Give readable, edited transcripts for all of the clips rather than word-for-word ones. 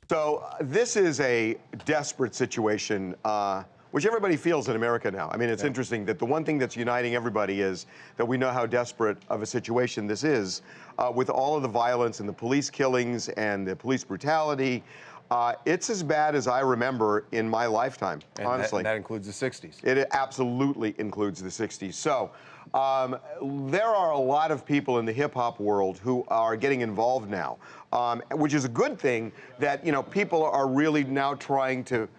So this is a desperate situation, which everybody feels in America now. I mean, it's interesting that the one thing that's uniting everybody is that we know how desperate of a situation this is, with all of the violence and the police killings and the police brutality. It's as bad as I remember in my lifetime, and honestly. That includes the 60s. It absolutely includes the 60s. So there are a lot of people in the hip-hop world who are getting involved now, which is a good thing that, you know, people are really now trying to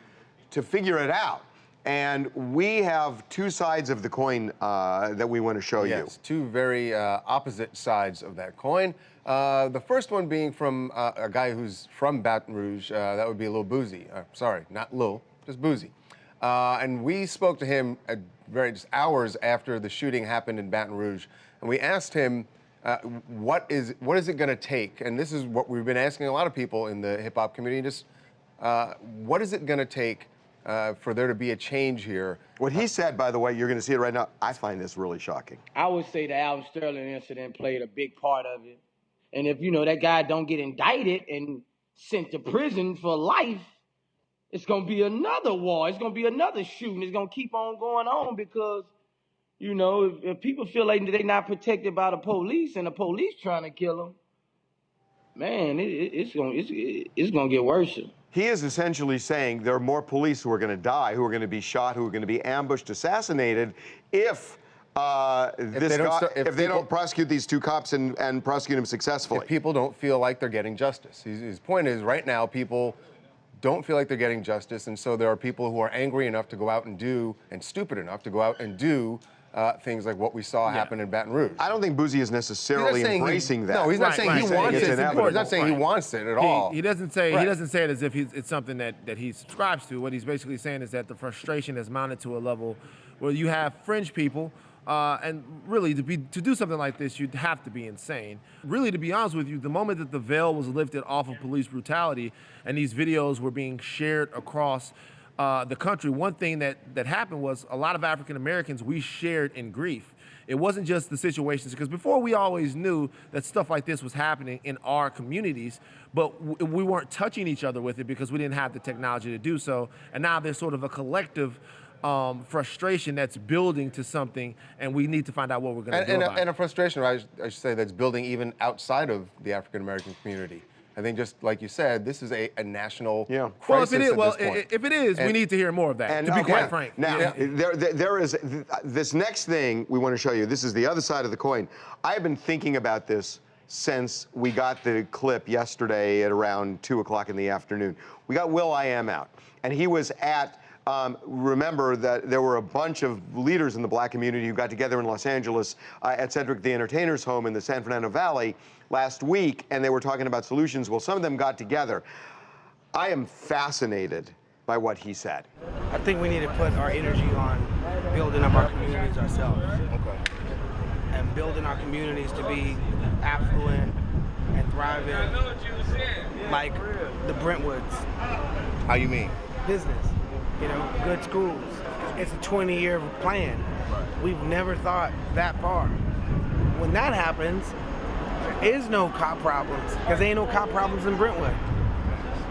figure it out. And we have two sides of the coin that we want to show you. Yes, two very opposite sides of that coin. The first one being from a guy who's from Baton Rouge. That would be Lil Boosie. Sorry, not Lil, just Boosie. And we spoke to him just hours after the shooting happened in Baton Rouge, and we asked him, what is it going to take? And this is what we've been asking a lot of people in the hip hop community. Just what is it going to take for there to be a change here? What he said, by the way, you're going to see it right now. I find this really shocking. I would say the Alvin Sterling incident played a big part of it. And if, you know, that guy don't get indicted and sent to prison for life, it's going to be another war. It's going to be another shooting. It's going to keep on going on because, you know, if people feel like they're not protected by the police and the police trying to kill them, man, it's going to get worse. He is essentially saying there are more police who are going to die, who are going to be shot, who are going to be ambushed, assassinated, if they don't prosecute these two cops and prosecute them successfully. If people don't feel like they're getting justice. His point is, right now, people don't feel like they're getting justice, and so there are people who are angry enough to go out and do, and stupid enough to go out and do things like what we saw happen in Baton Rouge. I don't think Boosie is necessarily embracing that. No, he's not saying he wants it. He's not saying he wants it at all. He doesn't say it as if it's something that he subscribes to. What he's basically saying is that the frustration has mounted to a level where you have fringe people, and really to do something like this, you'd have to be insane. Really, to be honest with you, the moment that the veil was lifted off of police brutality and these videos were being shared across the country, one thing that happened was a lot of African Americans, we shared in grief. It wasn't just the situations, because before we always knew that stuff like this was happening in our communities, but we weren't touching each other with it because we didn't have the technology to do so. And now there's sort of a collective frustration that's building to something, and we need to find out what we're going to do about it. And a frustration, I should say, that's building even outside of the African American community. I think, just like you said, this is a national crisis at this point. If it is, we need to hear more of that, to be quite frank. Now, there is this next thing we want to show you. This is the other side of the coin. I've been thinking about this since we got the clip yesterday at around 2 o'clock in the afternoon. We got Will.i.am out, and he was at remember that there were a bunch of leaders in the black community who got together in Los Angeles at Cedric the Entertainer's home in the San Fernando Valley last week, and they were talking about solutions. Well, some of them got together. I am fascinated by what he said. I think we need to put our energy on building up our communities ourselves. Okay. And building our communities to be affluent and thriving like the Brentwoods. How you mean? Business. You know, good schools. It's a 20-year plan. We've never thought that far. When that happens, there is no cop problems, because there ain't no cop problems in Brentwood.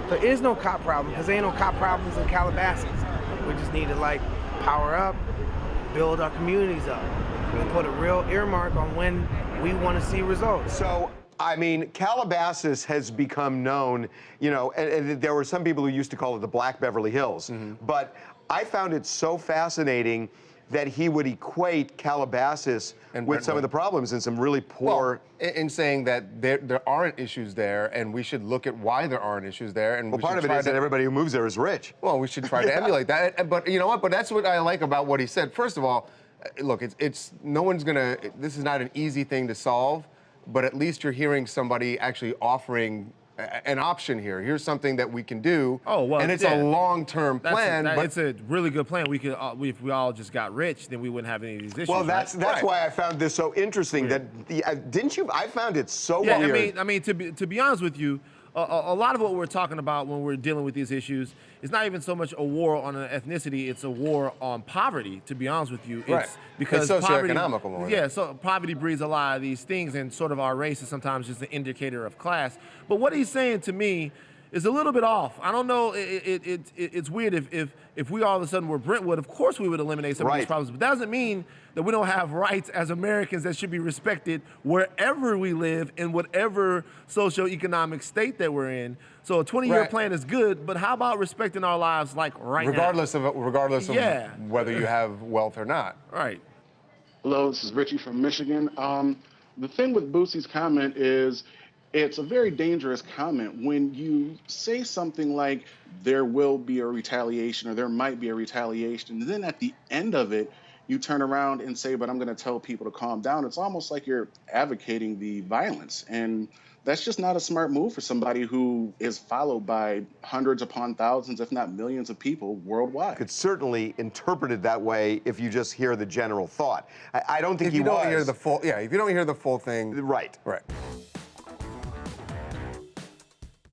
There is no cop problem, because there ain't no cop problems in Calabasas. We just need to, like, power up, build our communities up, and put a real earmark on when we want to see results. So, I mean, Calabasas has become known, you know, and there were some people who used to call it the Black Beverly Hills. But I found it so fascinating that he would equate Calabasas with some of the problems and some really poor... Well, in saying that there aren't issues there, and we should look at why there aren't issues there. And well, part of it is that everybody who moves there is rich. Well, we should try to emulate that. But you know what? But that's what I like about what he said. First of all, look, it's no one's gonna... This is not an easy thing to solve, but at least you're hearing somebody actually offering an option here. Here's something that we can do. Oh, well, and it's a long-term plan. But it's a really good plan. We could, if we all just got rich, then we wouldn't have any of these issues. Well, that's why I found this so interesting. That didn't you? I found it so weird. I mean, to be honest with you, a lot of what we're talking about when we're dealing with these issues is not even so much a war on an ethnicity, it's a war on poverty, to be honest with you. Right. Because it's socioeconomical. Yeah, so poverty breeds a lot of these things, and sort of our race is sometimes just an indicator of class. But what he's saying to me is a little bit off. I don't know. It's weird if we all of a sudden were Brentwood. Of course, we would eliminate some of these problems, but that doesn't mean that we don't have rights as Americans that should be respected wherever we live in whatever socioeconomic state that we're in. So a 20-year plan is good, but how about respecting our lives like right regardless now? Regardless of whether you have wealth or not. Right. Hello, this is Richie from Michigan. The thing with Boosie's comment is it's a very dangerous comment. When you say something like there will be a retaliation or there might be a retaliation, and then at the end of it, you turn around and say, but I'm going to tell people to calm down. It's almost like you're advocating the violence. And that's just not a smart move for somebody who is followed by hundreds upon thousands, if not millions of people worldwide. Could certainly interpret it that way if you just hear the general thought. I don't think If you don't hear the full, if you don't hear the full thing. Right. Right.